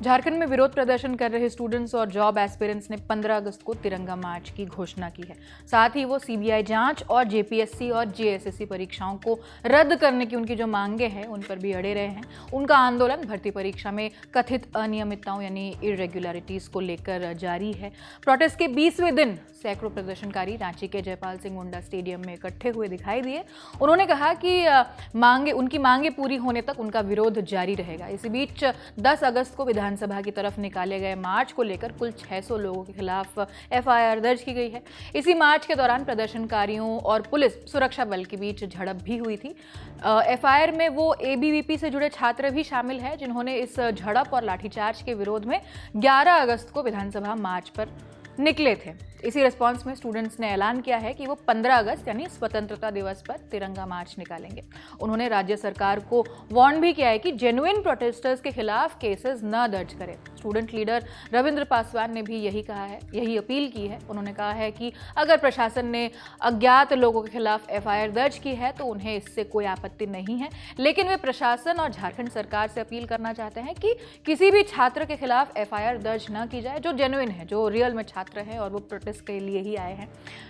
झारखंड में विरोध प्रदर्शन कर रहे स्टूडेंट्स और जॉब एस्पिरेंट्स ने 15 अगस्त को तिरंगा मार्च की घोषणा की है। साथ ही वो सीबीआई जांच और जेपीएससी और जेएसएससी परीक्षाओं को रद्द करने की उनकी जो मांगे हैं उन पर भी अड़े रहे हैं। उनका आंदोलन भर्ती परीक्षा में कथित अनियमितताओं यानी इरेगुलरिटीज को लेकर जारी है। प्रोटेस्ट के 20वें दिन सैकड़ों प्रदर्शनकारी रांची के जयपाल सिंह मुंडा स्टेडियम में इकट्ठे हुए दिखाई दिए। उन्होंने कहा कि उनकी मांगे पूरी होने तक उनका विरोध जारी रहेगा। इसी बीच 10 अगस्त को विधानसभा की तरफ निकाले गए मार्च को लेकर कुल 600 लोगों के खिलाफ एफआईआर दर्ज की गई है। इसी मार्च के दौरान प्रदर्शनकारियों और पुलिस सुरक्षा बल के बीच झड़प भी हुई थी। एफआईआर में वो एबीवीपी से जुड़े छात्र भी शामिल हैं जिन्होंने इस झड़प और लाठीचार्ज के विरोध में 11 अगस्त को विधानसभा मार्च पर निकले थे। इसी रिस्पांस में स्टूडेंट्स ने ऐलान किया है कि वो 15 अगस्त यानी स्वतंत्रता दिवस पर तिरंगा मार्च निकालेंगे। उन्होंने राज्य सरकार को वार्न भी किया है कि जेन्युइन प्रोटेस्टर्स के खिलाफ केसेस न दर्ज करें। स्टूडेंट लीडर रविंद्र पासवान ने भी यही अपील की है। उन्होंने कहा है कि अगर प्रशासन ने अज्ञात लोगों के खिलाफ एफआईआर दर्ज की है तो उन्हें इससे कोई आपत्ति नहीं है, लेकिन वे प्रशासन और झारखंड सरकार से अपील करना चाहते हैं कि किसी भी छात्र के खिलाफ एफआईआर दर्ज न की जाए जो जेन्युइन है, जो रियल में छात्र हैं और वो प्रोटेस्ट के लिए ही आए हैं।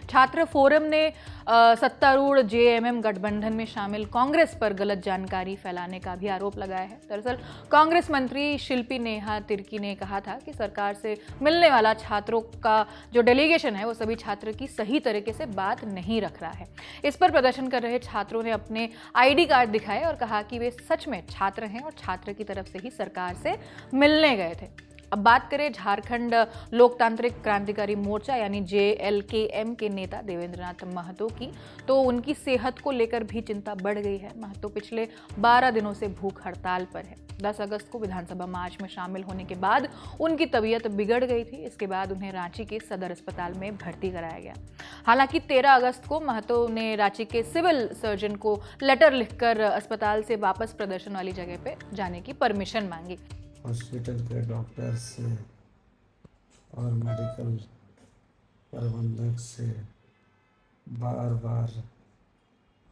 छात्र फोरम ने सत्तारूढ़ जेएमएम गठबंधन में शामिल कांग्रेस पर गलत जानकारी फैलाने का भी आरोप लगाया है। दरअसल कांग्रेस मंत्री शिल्पी नेहा तिर्की ने कहा था कि सरकार से मिलने वाला छात्रों का जो डेलीगेशन है वो सभी छात्र की सही तरीके से बात नहीं रख रहा है। इस पर प्रदर्शन कर रहे छात्रों ने अपने आईडी कार्ड दिखाए और कहा कि वे सच में छात्र हैं और छात्र की तरफ से ही सरकार से मिलने गए थे। अब बात करें झारखंड लोकतांत्रिक क्रांतिकारी मोर्चा यानी जेएलकेएम के नेता देवेंद्रनाथ महतो की, तो उनकी सेहत को लेकर भी चिंता बढ़ गई है। महतो पिछले 12 दिनों से भूख हड़ताल पर है। 10 अगस्त को विधानसभा मार्च में शामिल होने के बाद उनकी तबीयत बिगड़ गई थी। इसके बाद उन्हें रांची के सदर अस्पताल में भर्ती कराया गया। हालांकि 13 अगस्त को महतो ने रांची के सिविल सर्जन को लेटर लिखकर अस्पताल से वापस प्रदर्शन वाली जगह पे जाने की परमिशन मांगी। हॉस्पिटल के डॉक्टर से और मेडिकल प्रबंधक से बार बार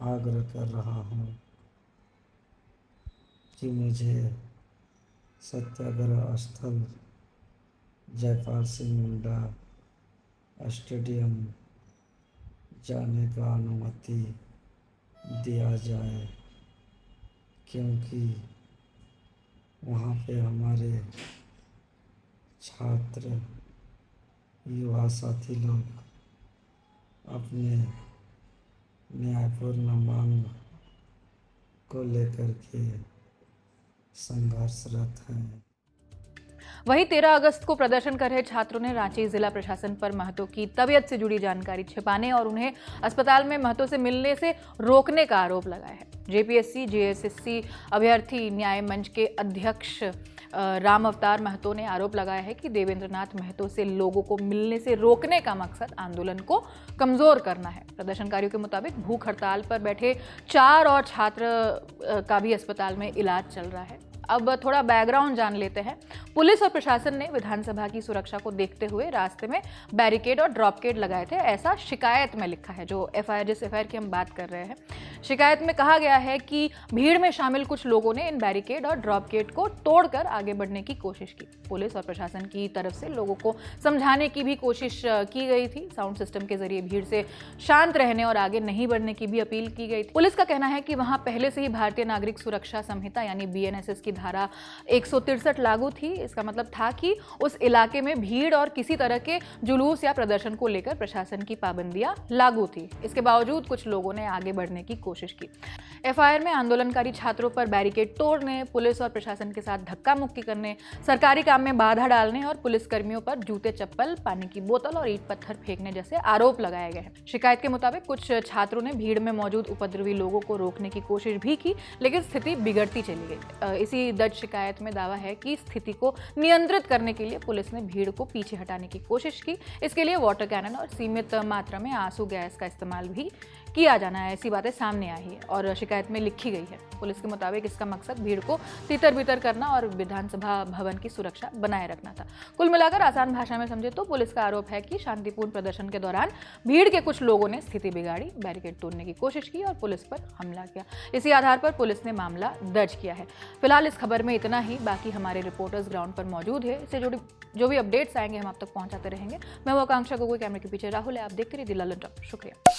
आग्रह कर रहा हूँ कि मुझे सत्याग्रह स्थल जयपाल सिंह मुंडा स्टेडियम जाने का अनुमति दिया जाए, क्योंकि वहाँ पे हमारे छात्र युवा साथी लोग अपने न्यायपूर्ण मांग को लेकर के संघर्षरत हैं। वहीं 13 अगस्त को प्रदर्शन कर रहे छात्रों ने रांची जिला प्रशासन पर महतो की तबीयत से जुड़ी जानकारी छिपाने और उन्हें अस्पताल में महतो से मिलने से रोकने का आरोप लगाया है। जेपीएससी जेएसएससी अभ्यर्थी न्याय मंच के अध्यक्ष राम अवतार महतो ने आरोप लगाया है कि देवेंद्रनाथ महतो से लोगों को मिलने से रोकने का मकसद आंदोलन को कमजोर करना है। प्रदर्शनकारियों के मुताबिक भूख हड़ताल पर बैठे 4 और छात्र का भी अस्पताल में इलाज चल रहा है। अब थोड़ा बैकग्राउंड जान लेते हैं। पुलिस और प्रशासन ने विधानसभा की सुरक्षा को देखते हुए रास्ते में बैरिकेड और ड्रॉपकेड लगाए थे, ऐसा शिकायत में लिखा है। जो जिस एफआईआर की हम बात कर रहे हैं, शिकायत में कहा गया है कि भीड़ में शामिल कुछ लोगों ने इन बैरिकेड और ड्रॉपकेड को तोड़कर आगे बढ़ने की कोशिश की। पुलिस और प्रशासन की तरफ से लोगों को समझाने की भी कोशिश की गई थी। साउंड सिस्टम के जरिए भीड़ से शांत रहने और आगे नहीं बढ़ने की भी अपील की गई थी। पुलिस का कहना है कि वहां पहले से ही भारतीय नागरिक सुरक्षा संहिता यानी बीएनएसएस की धारा 163 लागू थी। इसका मतलब था कि उस इलाके में भीड़ और किसी तरह के जुलूस या प्रदर्शन को लेकर प्रशासन की पाबंदियां लागू थी। इसके बावजूद कुछ लोगों ने आगे बढ़ने की कोशिश की। एफआईआर में आंदोलनकारी छात्रों पर बैरिकेड तोड़ने, पुलिस और प्रशासन के साथ धक्का मुक्की करने, सरकारी काम में बाधा डालने और पुलिसकर्मियों पर जूते चप्पल, पानी की बोतल और ईंट पत्थर फेंकने जैसे आरोप लगाए गए हैं। शिकायत के मुताबिक कुछ छात्रों ने भीड़ में मौजूद उपद्रवी लोगों को रोकने की कोशिश भी की, लेकिन स्थिति बिगड़ती चली गई। इसी दर्ज शिकायत में दावा है कि स्थिति को नियंत्रित करने के लिए पुलिस ने भीड़ को पीछे हटाने की कोशिश की। इसके लिए वाटर कैनन और सीमित मात्रा में आंसू गैस का इस्तेमाल भी किया जाना है, ऐसी बातें सामने आई है और शिकायत में लिखी गई है। पुलिस के मुताबिक इसका मकसद भीड़ को तितर बितर करना और विधानसभा भवन की सुरक्षा बनाए रखना था। कुल मिलाकर आसान भाषा में समझे तो पुलिस का आरोप है कि शांतिपूर्ण प्रदर्शन के दौरान भीड़ के कुछ लोगों ने स्थिति बिगाड़ी, बैरिकेड तोड़ने की कोशिश की और पुलिस पर हमला किया। इसी आधार पर पुलिस ने मामला दर्ज किया है। फिलहाल इस खबर में इतना ही। बाकी हमारे रिपोर्टर्स ग्राउंड पर मौजूद है, इससे जुड़ी जो भी अपडेट्स आएंगे हम आप तक पहुंचाते रहेंगे। मैं हूं आकांक्षा गोगोई, कैमरे के पीछे राहुल है। आप देखते रहिए द ललन टॉप। शुक्रिया।